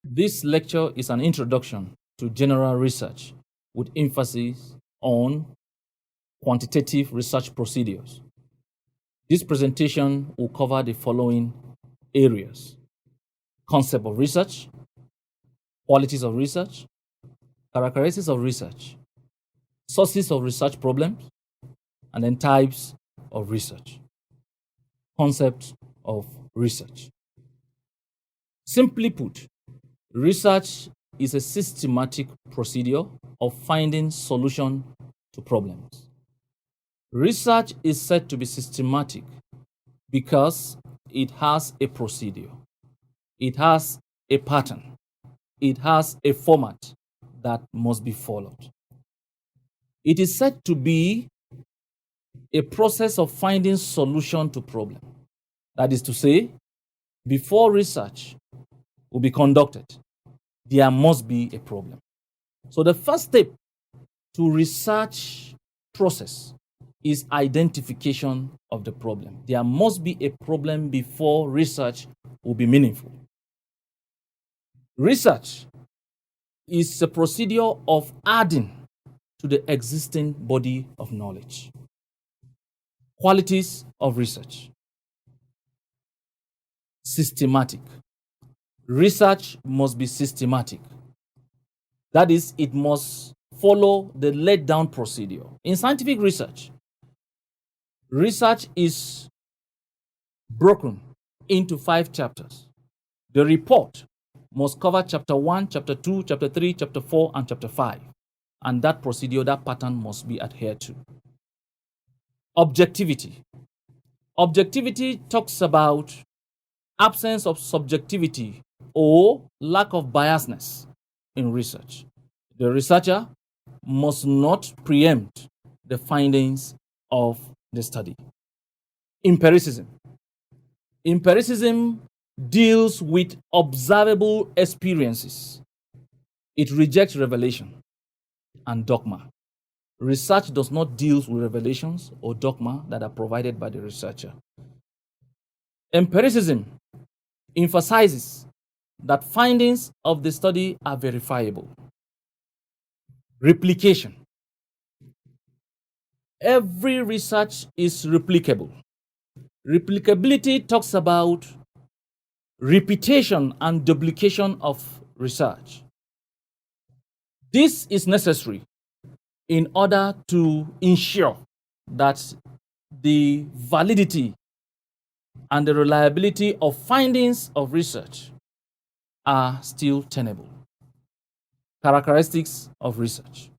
This lecture is an introduction to general research with emphasis on quantitative research procedures. This presentation will cover the following areas: concept of research, qualities of research, characteristics of research, sources of research problems, and then types of research. Concept of research. Simply put, research is a systematic procedure of finding solution to problems. Research is said to be systematic because it has a procedure, it has a pattern, it has a format that must be followed. It is said to be a process of finding solution to problem. That is to say, before research will be conducted, there must be a problem. So the first step to research process is identification of the problem. There must be a problem before research will be meaningful. Research is a procedure of adding to the existing body of knowledge. Qualities of research. Systematic. Research must be systematic. That is, it must follow the laid down procedure. In scientific research, research is broken into 5 chapters. The report must cover chapter 1, chapter 2, chapter 3, chapter 4, and chapter 5. And that procedure, that pattern must be adhered to. Objectivity. Objectivity talks about absence of subjectivity or lack of biasness in research. The researcher must not preempt the findings of the study. Empiricism. Empiricism deals with observable experiences. It rejects revelation and dogma. Research does not deal with revelations or dogma that are provided by the researcher. Empiricism emphasizes that findings of the study are verifiable. Replication. Every research is replicable. Replicability talks about repetition and duplication of research. This is necessary in order to ensure that the validity and the reliability of findings of research are still tenable. Characteristics of research.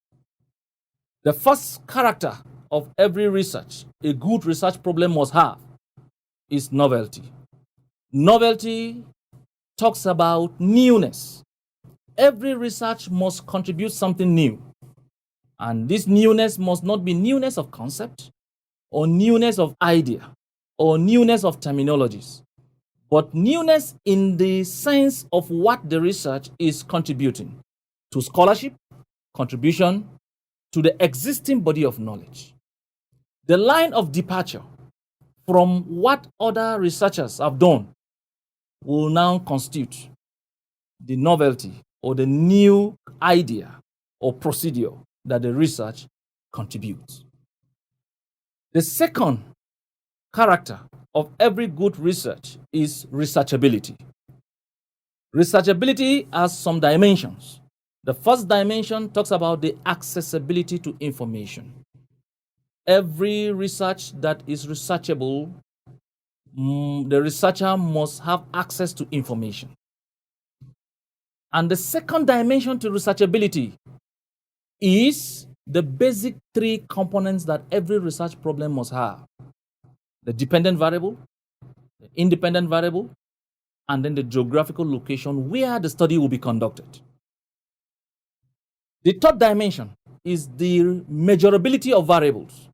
The first character of every research a good research problem must have is novelty. Novelty talks about newness. Every research must contribute something new. And this newness must not be newness of concept or newness of idea or newness of terminologies, but newness in the sense of what the research is contributing to scholarship, contribution to the existing body of knowledge. The line of departure from what other researchers have done will now constitute the novelty or the new idea or procedure that the research contributes. The second character of every good research is researchability. Researchability has some dimensions. The first dimension talks about the accessibility to information. Every research that is researchable, the researcher must have access to information. And the second dimension to researchability is the basic 3 components that every research problem must have: the dependent variable, the independent variable, and then the geographical location where the study will be conducted. The third dimension is the measurability of variables.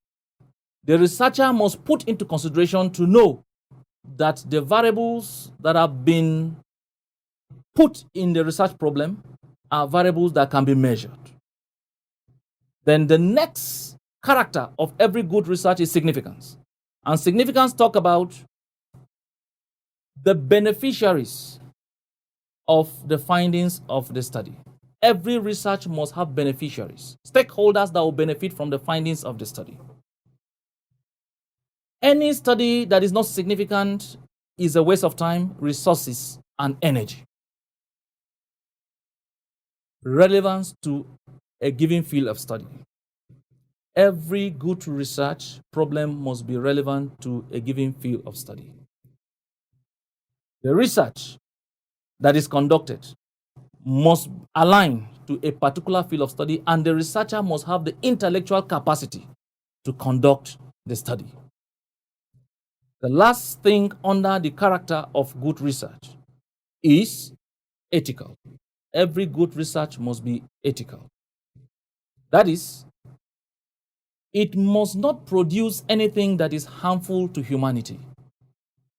The researcher must put into consideration to know that the variables that have been put in the research problem are variables that can be measured. Then the next character of every good research is significance. And significance talk about the beneficiaries of the findings of the study. Every research must have beneficiaries, stakeholders that will benefit from the findings of the study. Any study that is not significant is a waste of time, resources, and energy. Relevance to a given field of study. Every good research problem must be relevant to a given field of study. The research that is conducted must align to a particular field of study, and the researcher must have the intellectual capacity to conduct the study. The last thing under the character of good research is ethical. Every good research must be ethical. That is, it must not produce anything that is harmful to humanity.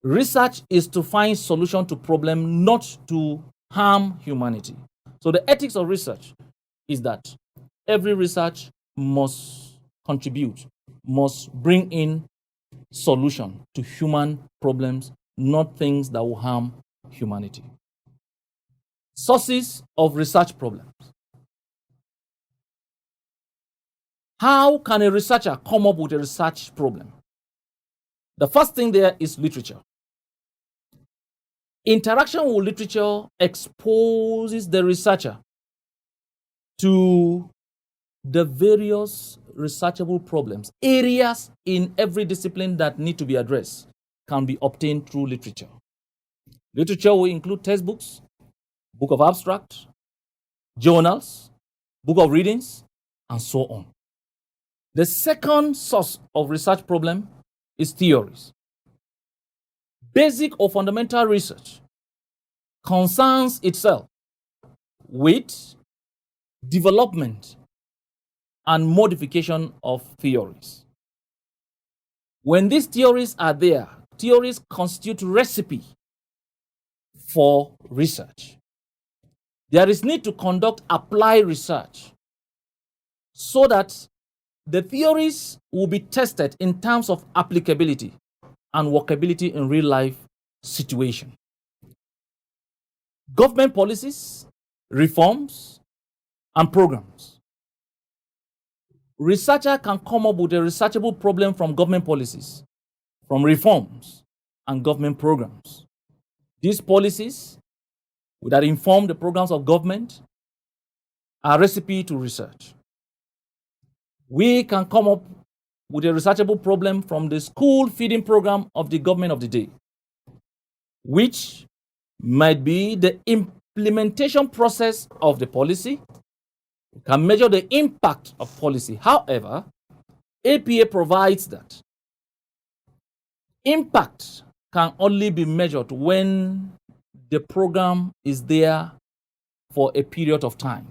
Research is to find solution to problem, not to harm humanity. So the ethics of research is that every research must contribute, must bring in solution to human problems, not things that will harm humanity. Sources of research problems. How can a researcher come up with a research problem? The first thing there is literature. Interaction with literature exposes the researcher to the various researchable problems. Areas in every discipline that need to be addressed can be obtained through literature. Literature will include textbooks, book of abstract, journals, book of readings, and so on. The second source of research problem is theories. Basic or fundamental research concerns itself with development and modification of theories. When these theories are there, theories constitute recipe for research. There is need to conduct applied research so that the theories will be tested in terms of applicability and workability in real life situation. Government policies, reforms, and programs. Researcher can come up with a researchable problem from government policies, from reforms, and government programs. These policies that inform the programs of government are recipe to research. We can come up with a researchable problem from the school feeding program of the government of the day, which might be the implementation process of the policy. We can measure the impact of policy. However, APA provides that impact can only be measured when the program is there for a period of time.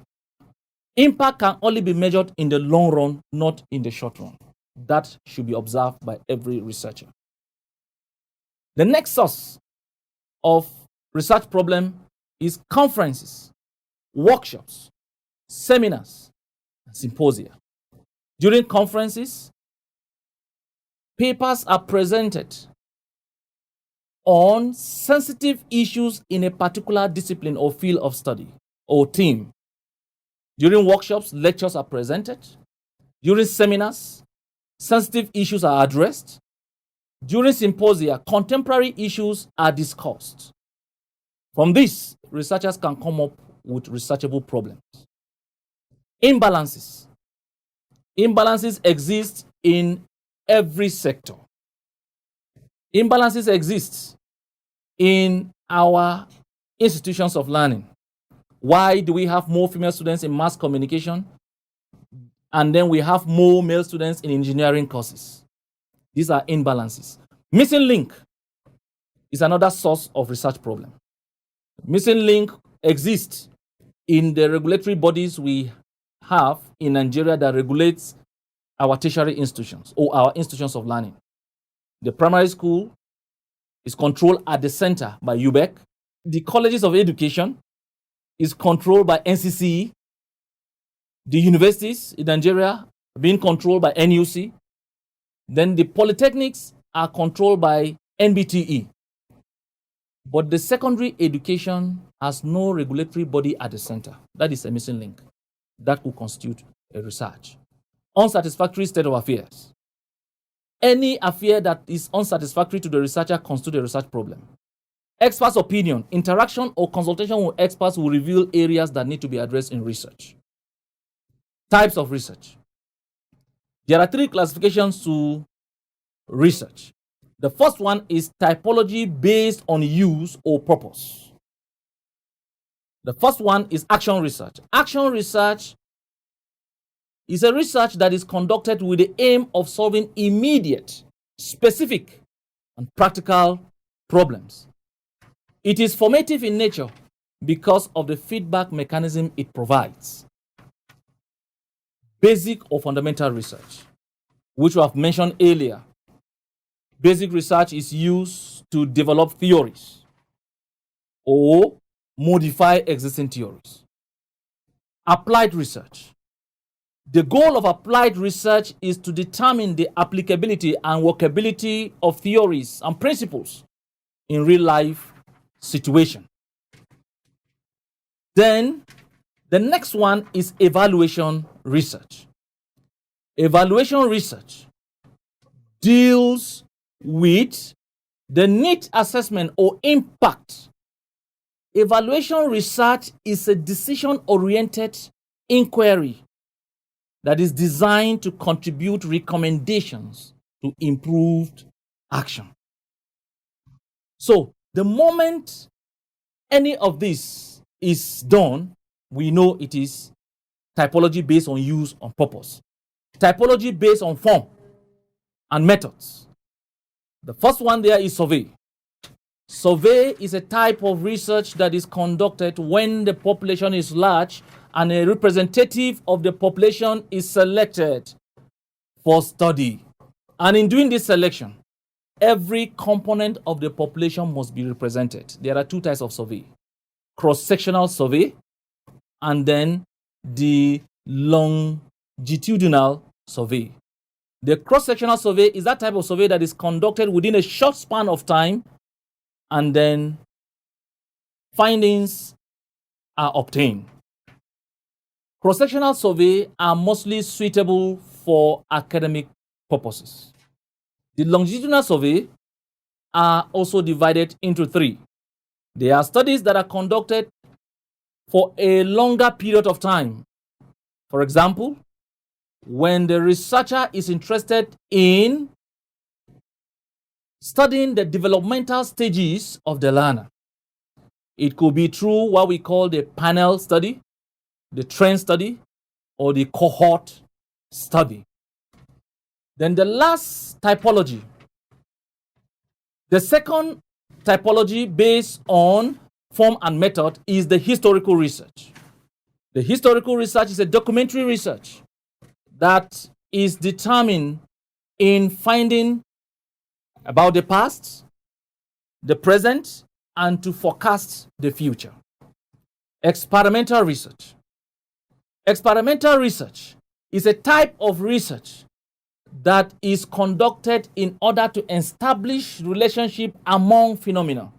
Impact can only be measured in the long run, not in the short run. That should be observed by every researcher. The next source of research problem is conferences, workshops, seminars, and symposia. During conferences, papers are presented on sensitive issues in a particular discipline or field of study or theme. During workshops, lectures are presented. During seminars, sensitive issues are addressed. During symposia, contemporary issues are discussed. From this, researchers can come up with researchable problems. Imbalances. Imbalances exist in every sector. Imbalances exist in our institutions of learning. Why do we have more female students in mass communication and then we have more male students in engineering courses? These are imbalances. Missing link is another source of research problem. Missing link exists in the regulatory bodies we have in Nigeria that regulates our tertiary institutions or our institutions of learning. The primary school is controlled at the center by UBEC. The colleges of education is controlled by NCCE. The universities in Nigeria are being controlled by NUC. Then the polytechnics are controlled by NBTE. But the secondary education has no regulatory body at the center. That is a missing link. That will constitute a research. Unsatisfactory state of affairs. Any affair that is unsatisfactory to the researcher constitutes a research problem. Experts' opinion, interaction or consultation with experts will reveal areas that need to be addressed in research. Types of research. There are 3 classifications to research. The first one is typology based on use or purpose. The first one is action research. Action research is a research that is conducted with the aim of solving immediate, specific, and practical problems. It is formative in nature because of the feedback mechanism it provides. Basic or fundamental research, which we have mentioned earlier. Basic research is used to develop theories or modify existing theories. Applied research. The goal of applied research is to determine the applicability and workability of theories and principles in real life situation. Then the next one is evaluation research. Evaluation research deals with the need assessment or impact. Evaluation research is a decision-oriented inquiry that is designed to contribute recommendations to improved action. So, the moment any of this is done, we know it is typology based on use and purpose. Typology based on form and methods. The first one there is survey. Survey is a type of research that is conducted when the population is large and a representative of the population is selected for study. And in doing this selection, every component of the population must be represented. There are 2 types of survey. Cross-sectional survey and then the longitudinal survey. The cross-sectional survey is that type of survey that is conducted within a short span of time and then findings are obtained. Cross-sectional survey are mostly suitable for academic purposes. The longitudinal survey are also divided into 3. There are studies that are conducted for a longer period of time. For example, when the researcher is interested in studying the developmental stages of the learner. It could be through what we call the panel study, the trend study, or the cohort study. Then the last typology. The second typology based on form and method is the historical research. The historical research is a documentary research that is determined in finding about the past, the present, and to forecast the future. Experimental research. Experimental research is a type of research that is conducted in order to establish relationship among phenomena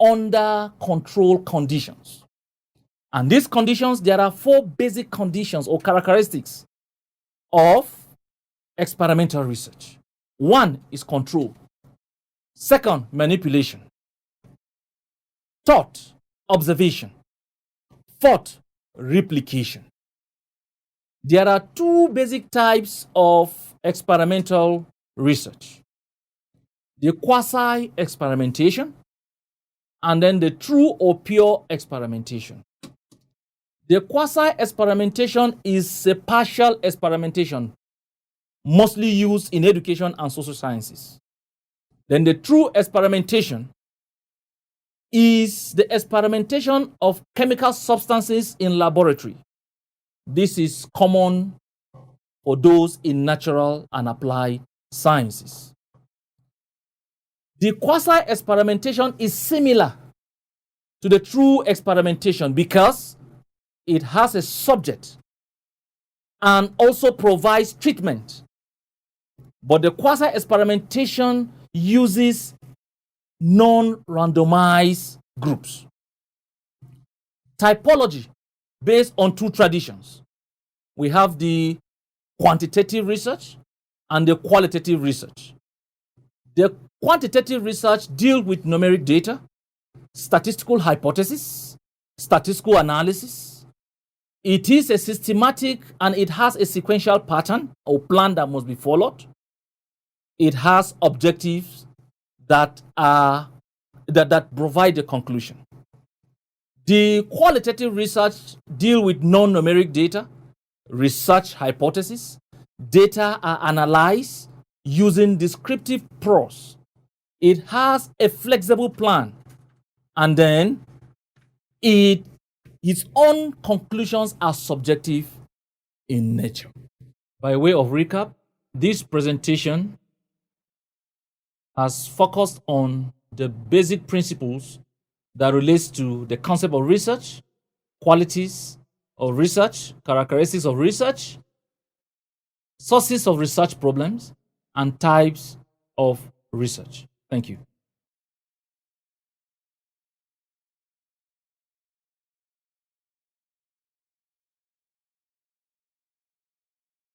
under controlled conditions. And these conditions, there are 4 basic conditions or characteristics of experimental research. 1 is control. 2nd, manipulation. 3rd, observation. 4th, replication. There are 2 basic types of experimental research. The quasi-experimentation and then the true or pure experimentation. The quasi-experimentation is a partial experimentation, mostly used in education and social sciences. Then the true experimentation is the experimentation of chemical substances in laboratory. This is common for those in natural and applied sciences. The quasi-experimentation is similar to the true experimentation because it has a subject and also provides treatment. But the quasi-experimentation uses non-randomized groups. Typology based on two traditions. We have the quantitative research and the qualitative research. The quantitative research deals with numeric data, statistical hypothesis, statistical analysis. It is a systematic and it has a sequential pattern or plan that must be followed. It has objectives that provide a conclusion. The qualitative research deals with non-numeric data, research hypothesis. Data are analyzed using descriptive prose. It has a flexible plan, and then its own conclusions are subjective in nature. By way of recap, this presentation has focused on the basic principles that relates to the concept of research, qualities of research, characteristics of research, sources of research problems, and types of research. Thank you.